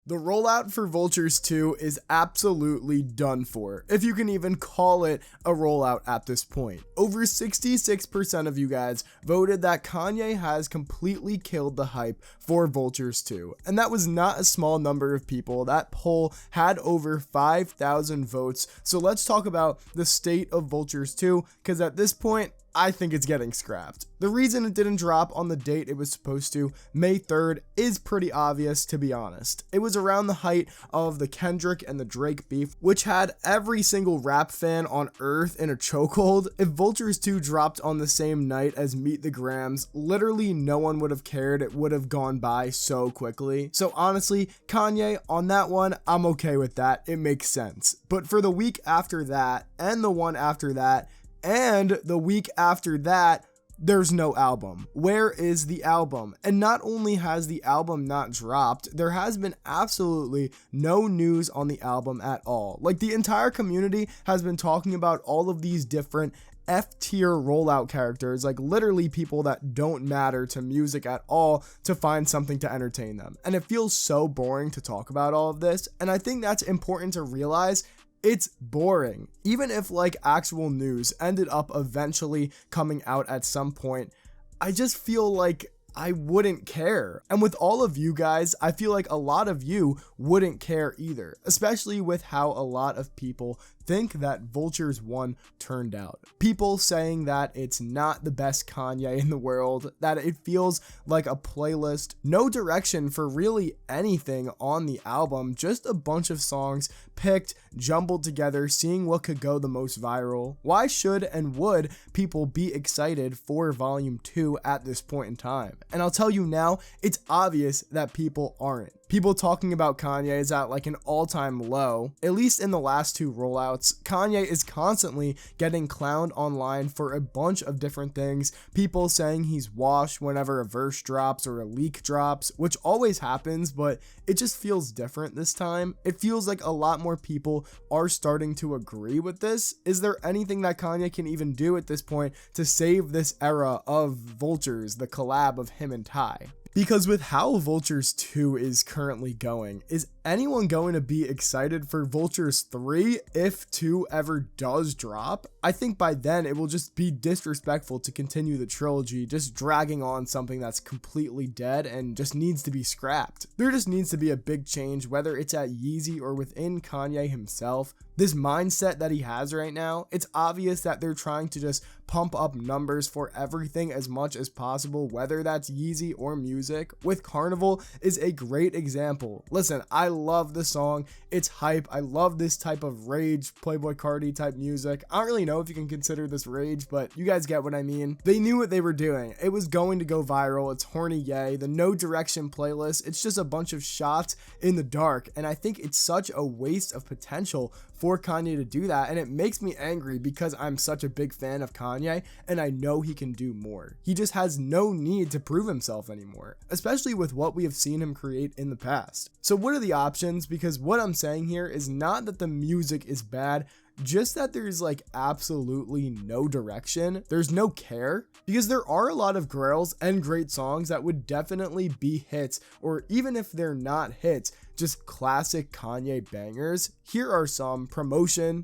The rollout for Vultures 2 is absolutely done for, if you can even call it a rollout at this point. Over 66% of you guys voted that Kanye has completely killed the hype for Vultures 2, and that was not a small number of people. That poll had over 5,000 votes, so let's talk about the state of Vultures 2, because at this point, I think it's getting scrapped. The reason it didn't drop on the date it was supposed to, May 3rd, is pretty obvious, to be honest. It was around the height of the Kendrick and the Drake beef, which had every single rap fan on earth in a chokehold. If Vultures 2 dropped on the same night as Meet the Grams, literally no one would have cared. It would have gone by so quickly. So honestly, Kanye, on that one, I'm okay with that. It makes sense. But for the week after that, and the one after that, and the week after that, there's no album. Where is the album? And not only has the album not dropped, there has been absolutely no news on the album at all. Like, the entire community has been talking about all of these different F-tier rollout characters, like literally people that don't matter to music at all, to find something to entertain them. And it feels so boring to talk about all of this, and I think that's important to realize. It's boring. Even if like actual news ended up eventually coming out at some point, I just feel like I wouldn't care. And with all of you guys, I feel like a lot of you wouldn't care either, especially with how a lot of people think that Vultures 1 turned out. People saying that it's not the best Kanye in the world, that it feels like a playlist, no direction for really anything on the album, just a bunch of songs picked, jumbled together, seeing what could go the most viral. Why should and would people be excited for Volume 2 at this point in time? And I'll tell you now, it's obvious that people aren't. People talking about Kanye is at like an all-time low. At least in the last two rollouts, Kanye is constantly getting clowned online for a bunch of different things. People saying he's washed whenever a verse drops or a leak drops, which always happens, but it just feels different this time. It feels like a lot more people are starting to agree with this. Is there anything that Kanye can even do at this point to save this era of Vultures, the collab of him and Ty? Because with how Vultures 2 is currently going, is anyone going to be excited for Vultures 3 if 2 ever does drop? I think by then it will just be disrespectful to continue the trilogy, just dragging on something that's completely dead and just needs to be scrapped. There just needs to be a big change, whether it's at Yeezy or within Kanye himself. This mindset that he has right now, it's obvious that they're trying to just pump up numbers for everything as much as possible, whether that's Yeezy or music. With Carnival is a great example. Listen, I love the song. It's hype. I love this type of rage, Playboi Carti type music. I don't really know if you can consider this rage, but you guys get what I mean. They knew what they were doing. It was going to go viral. It's horny yay. The No Direction playlist, it's just a bunch of shots in the dark, and I think it's such a waste of potential for Kanye to do that, and it makes me angry because I'm such a big fan of Kanye and I know he can do more. He just has no need to prove himself anymore, especially with what we have seen him create in the past. So what are the options? Because what I'm saying here is not that the music is bad, just that there's like absolutely no direction. There's no care, because there are a lot of girls and great songs that would definitely be hits, or even if they're not hits, just classic Kanye bangers. Here are some: Promotion,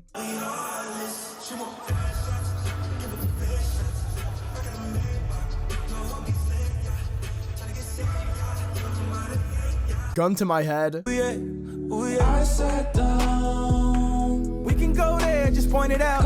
Gun to My Head, I sat down. We can go there, just point it out.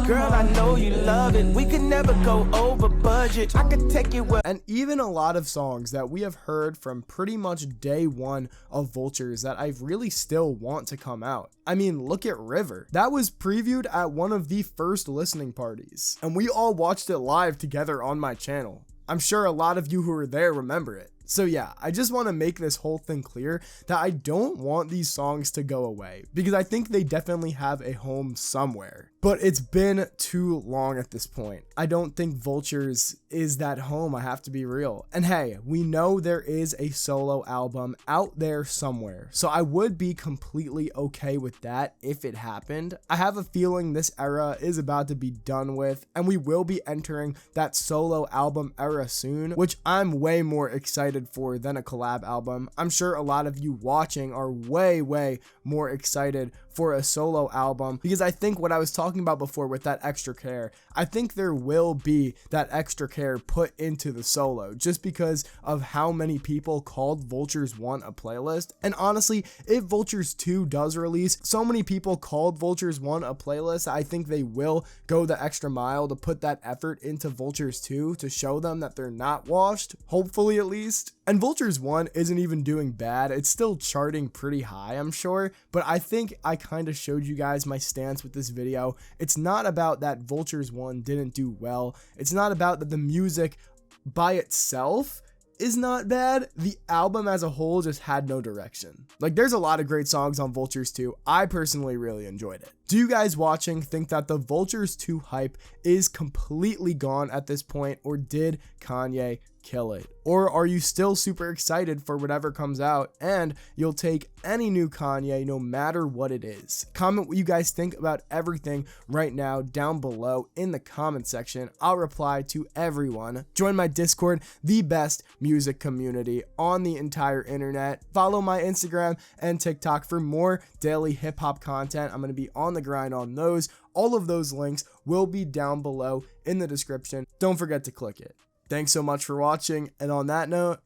Girl, I know you love it. We could never go over budget. I could take you where. and even a lot of songs that we have heard from pretty much day one of Vultures that I really still want to come out. I mean, look at River. That was previewed at one of the first listening parties, and we all watched it live together on my channel. I'm sure a lot of you who were there remember it. So yeah, I just want to make this whole thing clear that I don't want these songs to go away, because I think they definitely have a home somewhere. But it's been too long at this point. I don't think Vultures is that home, I have to be real. And hey, we know there is a solo album out there somewhere, so I would be completely okay with that if it happened. I have a feeling this era is about to be done with, and we will be entering that solo album era soon, which I'm way more excited excited for than a collab album. I'm sure a lot of you watching are way more excited for a solo album, because I think what I was talking about before with that extra care, I think there will be that extra care put into the solo just because of how many people called Vultures 1 a playlist. And honestly, if Vultures 2 does release, so many people called Vultures 1 a playlist, I think they will go the extra mile to put that effort into Vultures 2 to show them that they're not washed, hopefully at least. And Vultures 1 isn't even doing bad. It's still charting pretty high, I'm sure, but I think I kind of showed you guys my stance with this video. It's not about that Vultures 1 didn't do well. It's not about that the music by itself is not bad. The album as a whole just had no direction. Like, there's a lot of great songs on Vultures 2. I personally really enjoyed it. Do you guys watching think that the Vultures 2 hype is completely gone at this point, or did Kanye kill it? Or are you still super excited for whatever comes out and you'll take any new Kanye no matter what it is? Comment what you guys think about everything right now down below in the comment section. I'll reply to everyone. Join my Discord, the best music community on the entire internet. Follow my Instagram and TikTok for more daily hip hop content. I'm going to be on the grind on those. All of those links will be down below in the description. Don't forget to click it. Thanks so much for watching, and on that note,